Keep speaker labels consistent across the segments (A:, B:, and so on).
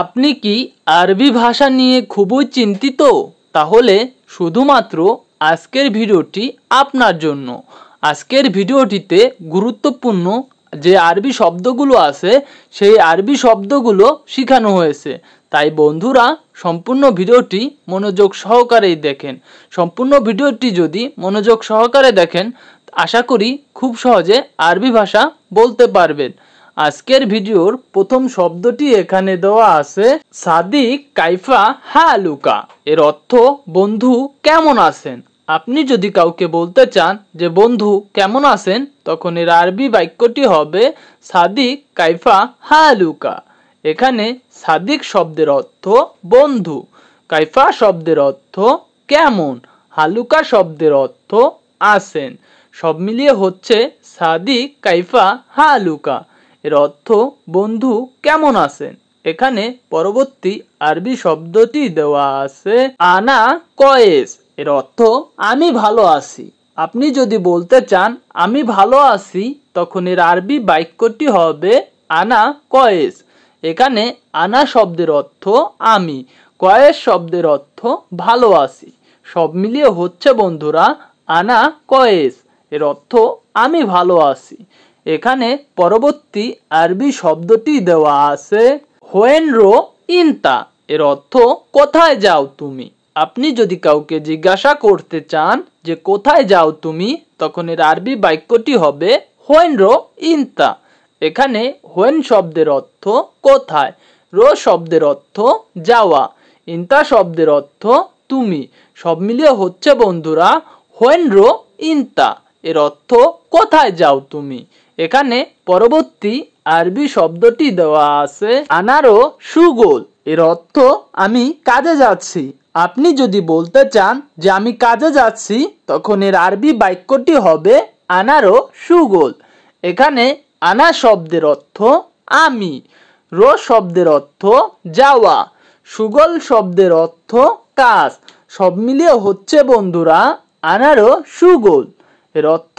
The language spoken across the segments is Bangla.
A: আপনি কি আরবি ভাষা নিয়ে খুবই চিন্তিত? তাহলে শুধুমাত্র আজকের ভিডিওটি আপনার জন্য। আজকের ভিডিওটিতে গুরুত্বপূর্ণ যে আরবি শব্দগুলো আছে সেই আরবি শব্দগুলো শেখানো হয়েছে। তাই বন্ধুরা সম্পূর্ণ ভিডিওটি মনোযোগ সহকারেই দেখেন। সম্পূর্ণ ভিডিওটি যদি মনোযোগ সহকারে দেখেন আশা করি খুব সহজে আরবি ভাষা বলতে পারবেন। আজকের ভিডিওর প্রথম শব্দটি এখানে দেওয়া আছে, সাদিক কাইফা হালুকা। এর অর্থ বন্ধু কেমন আছেন। আপনি যদি কাউকে বলতে চান যে বন্ধু কেমন আছেন, তখন এর আরবি বাক্যটি হবে সাদিক কাইফা হালুকা। এখানে সাদিক শব্দের অর্থ বন্ধু, কাইফা শব্দের অর্থ কেমন, হালুকা শব্দের অর্থ আছেন। সব মিলিয়ে হচ্ছে সাদিক কাইফা হালুকা। এর অর্থ বন্ধু কেমন আছেন। এখানে পরবর্তী আরবি শব্দটি দেওয়া আছে আনা কয়েস। এর অর্থ আমি ভালো আছি। আপনি যদি বলতে চান আমি ভালো আছি, তখন এর আরবি বাক্যটি হবে আনা কয়েস। এখানে আনা শব্দের অর্থ আমি, কয়েস শব্দের অর্থ ভালো আছি। সব মিলিয়ে হচ্ছে বন্ধুরা আনা কয়েস। এর অর্থ আমি ভালো আছি। এখানে পরবর্তী আরবি শব্দটি দেওয়া আছে হোয়েনরো ইনতা। এর অর্থ কোথায় যাও তুমি। আপনি যদি কাউকে জিজ্ঞাসা করতে চান যে কোথায় যাও তুমি, তখন এর আরবি বাক্যটি হবে হোয়েনরো ইনতা। এখানে হোয়েন শব্দের অর্থ কোথায়, রো শব্দের অর্থ যাওয়া, ইনতা শব্দের অর্থ তুমি। সব মিলিয়ে হচ্ছে বন্ধুরা হোয়েনরো ইনতা। এর অর্থ কোথায় যাও তুমি। এখানে পরবর্তী আরবি শব্দটি দেওয়া আছে আনারো সুগোল। এর অর্থ আমি কাজে যাচ্ছি। আপনি যদি বলতে চান যে আমি কাজে যাচ্ছি, তখন এর আরবি বাক্যটি হবে আনারো সুগোল। এখানে আনা শব্দের অর্থ আমি, রো শব্দের অর্থ যাওয়া, সুগোল শব্দের অর্থ কাজ। সব মিলিয়ে হচ্ছে বন্ধুরা আনারো সুগোল। এর অর্থ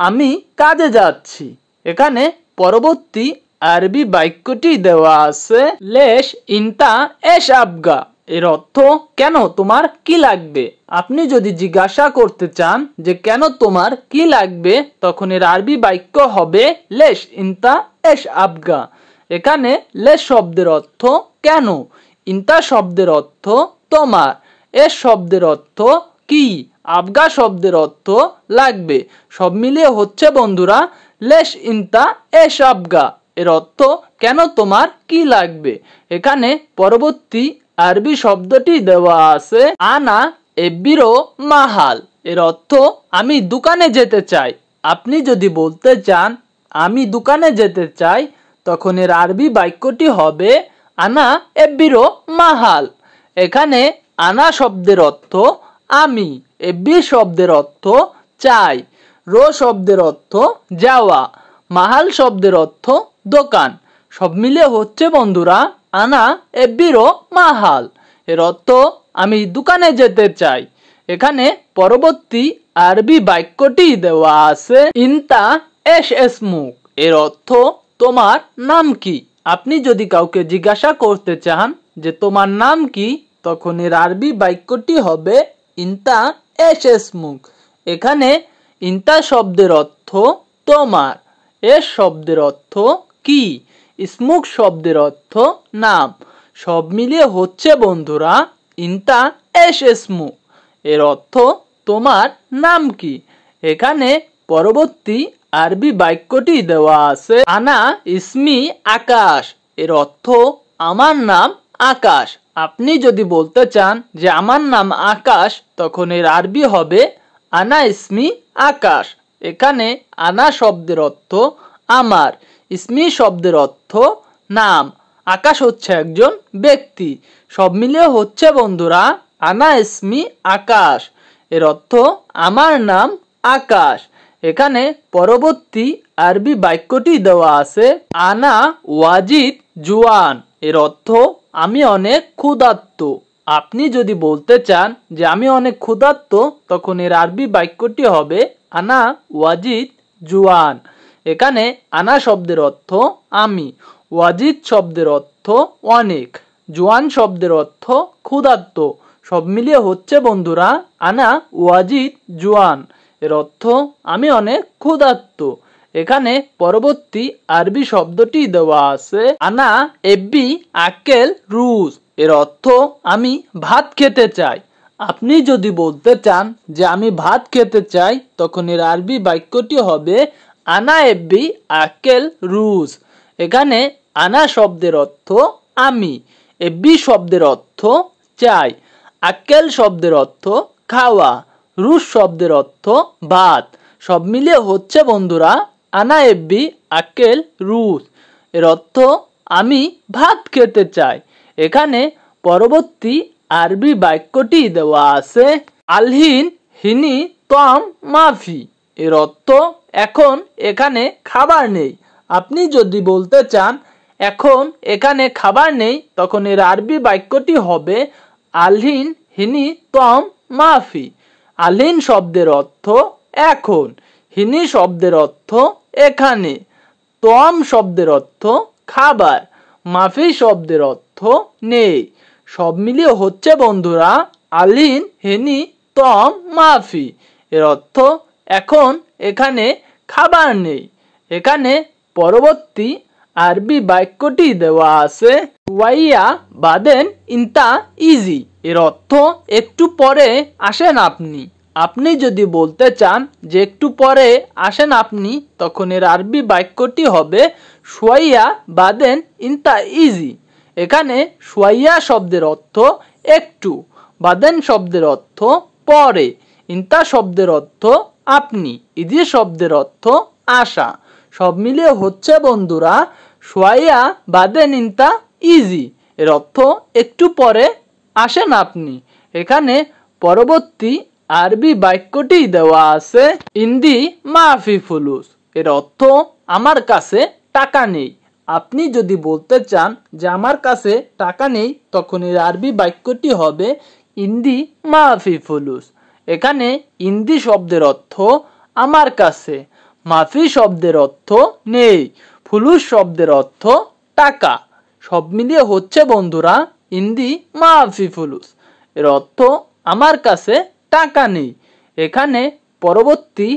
A: আমি কাজে যাচ্ছি। এখানে পরবর্তী আরবি বাক্যটি দেওয়া আছে লেশ ইনতা এশ আবগা। এর অর্থ কেন তোমার কি লাগবে। আপনি যদি জিজ্ঞাসা করতে চান যে কেন তোমার কি লাগবে, তখন এর আরবি বাক্য হবে লেশ ইনতা এশ আবগা। এখানে লেশ শব্দের অর্থ কেন, ইনতা শব্দের অর্থ তোমার, এশ শব্দের অর্থ কি, আবগা শব্দের অর্থ লাগবে। সব মিলিয়ে হচ্ছে বন্ধুরা লেশ ইনতা এশ আবগা। এর অর্থ কেন তোমার কি লাগবে। এখানে পরবর্তী আরবি শব্দটি দেওয়া আছে আনা এবিরো মাহাল। এর অর্থ আমি দোকানে যেতে চাই। আপনি যদি বলতে চান আমি দোকানে যেতে চাই, তখন এর আরবি বাক্যটি হবে আনা এবিরো মাহাল। এখানে আনা শব্দের অর্থ আমি, এব্বি শব্দের অর্থ চাই, রো শব্দের অর্থ যাওয়া, মাহাল শব্দের অর্থ দোকান। সব মিলিয়ে হচ্ছে বন্ধুরা আনা এব্বিরো মাহাল। এর অর্থ আমি দোকানে যেতে চাই। এখানে পরবর্তী আরবি বাক্যটি দেওয়া আছে ইনতা এশ এসমুক। এর অর্থ তোমার নাম কি। আপনি যদি কাউকে জিজ্ঞাসা করতে চান যে তোমার নাম কি, তখন এর আরবি বাক্যটি হবে ইনতা এশ এসমুক। এখানে ইনতা শব্দের অর্থ তোমার, এশ শব্দের অর্থ কি, ইসমুক শব্দের অর্থ নাম। সব মিলিয়ে হচ্ছে বন্ধুরা ইনতা এশ এসমুক। এর অর্থ তোমার নাম কি। এখানে পরবর্তী আরবি বাক্যটি দেওয়া আছে আনা ইসমি আকাশ। এর অর্থ আমার নাম আকাশ। আপনি যদি বলতে চান যে আমার নাম আকাশ, তখন এর আরবি হবে আনা ইসমি আকাশ। এখানে আনা শব্দের অর্থ আমার, ইসমি শব্দের অর্থ নাম, আকাশ হচ্ছে একজন ব্যক্তি। সব মিলিয়ে হচ্ছে বন্ধুরা আনা ইসমি আকাশ। এর অর্থ আমার নাম আকাশ। এখানে পরবর্তী আরবি বাক্যটি দেওয়া আছে আনা ওয়াজিদ জুয়ান। এর অর্থ আমি অনেক ক্ষুধার্ত। আপনি যদি বলতে চান যে আমি অনেক ক্ষুধার্ত, তখন এর আরবি বাক্যটি হবে আনা ওয়াজিদ জুয়ান। এখানে আনা শব্দের অর্থ আমি, ওয়াজিদ শব্দের অর্থ অনেক, জোয়ান শব্দের অর্থ ক্ষুধার্ত। সব মিলিয়ে হচ্ছে বন্ধুরা আনা ওয়াজিদ জোয়ান, এর অর্থ আমি অনেক ক্ষুধার্ত। এখানে পরবর্তী আরবি শব্দটি দেওয়া আছে আনা এব্বি আকেল রুজ, এর অর্থ আমি ভাত খেতে চাই। আপনি যদি বলতে চান যে আমি ভাত খেতে চাই, তখন এর আরবি বাক্যটি হবে আনা এব্বি আকেল রুজ। এখানে আনা শব্দের অর্থ আমি, এব্বি শব্দের অর্থ চাই, আকেল শব্দের অর্থ খাওয়া, রুজ শব্দের অর্থ ভাত। সব মিলিয়ে হচ্ছে বন্ধুরা আনা এব্বি আকেল রুজ, এর অর্থ আমি ভাত খেতে চাই। এখানে পরবর্তী আরবি বাক্যটি দেওয়া আছে আলহিন হিনি তম মাফি, এর অর্থ এখন এখানে খাবার নেই। আপনি যদি বলতে চান এখন এখানে খাবার নেই, তখন এর আরবি বাক্যটি হবে আলহিন হিনি তম মাফি। আলহিন শব্দের অর্থ এখন, হিনি শব্দের অর্থ এখানে, তম শব্দের অর্থ খাবার, মাফি শব্দের অর্থ নেই। সব মিলিয়ে হচ্ছে বন্ধুরা আলিন হেনি তম মাফি, এর অর্থ এখন এখানে খাবার নেই। এখানে পরবর্তী আরবি বাক্যটি দেওয়া আছে ওয়াইয়া বাদেন ইনতা ইজি, এর অর্থ একটু পরে আসেন আপনি। আপনি যদি বলতে চান যে একটু পরে আসেন আপনি, তখন এর আরবি বাক্যটি হবে শোয়াইয়া বাদেন ইনতা ইজি। এখানে শোয়াইয়া শব্দের অর্থ একটু, বাদেন শব্দের অর্থ পরে, ইনতা শব্দের অর্থ আপনি, ইজি শব্দের অর্থ আসা। সব মিলিয়ে হচ্ছে বন্ধুরা শোয়াইয়া বাদেন ইনতা ইজি, এর অর্থ একটু পরে আসেন আপনি। এখানে পরবর্তী আরবি বাক্যটি দেওয়া আছে ইন্দি মাফি ফুলুস, এর অর্থ আমার কাছে টাকা নেই। আপনি যদি বলতে চান যে আমার কাছে টাকা নেই, তখন এর আরবি বাক্যটি হবে ইন্দি মাফি ফুলুস। এখানে ইন্দি শব্দের অর্থ আমার কাছে, মাফি শব্দের অর্থ নেই, ফুলুস শব্দের অর্থ টাকা। সব মিলিয়ে হচ্ছে বন্ধুরা ইন্দি মাফি ফুলুস, এর অর্থ আমার কাছে টাকা নেই। এখানে পরবর্তী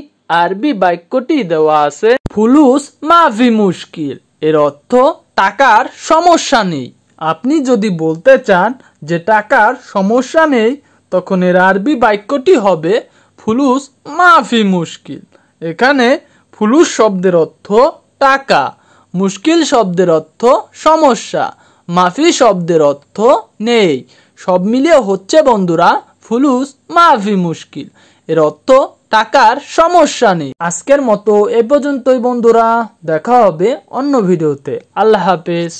A: আরবি বাক্যটি দেওয়া আছে ফুলুস মাফি মুশকিল, এর অর্থ টাকার সমস্যা নেই। আপনি যদি বলতে চান যে টাকার সমস্যা নেই, তখন এর আরবি বাক্যটি হবে ফুলুস মাফি মুশকিল। এখানে ফুলুস শব্দের অর্থ টাকা, মুশকিল শব্দের অর্থ সমস্যা, মাফি শব্দের অর্থ নেই। সব মিলিয়ে হচ্ছে বন্ধুরা ফুলুস মাফি মুশকিল, এর অর্থ টাকার সমস্যা নেই। আজকের মতো এ পর্যন্তই বন্ধুরা, দেখা হবে অন্য ভিডিওতে। আল্লাহ হাফেজ।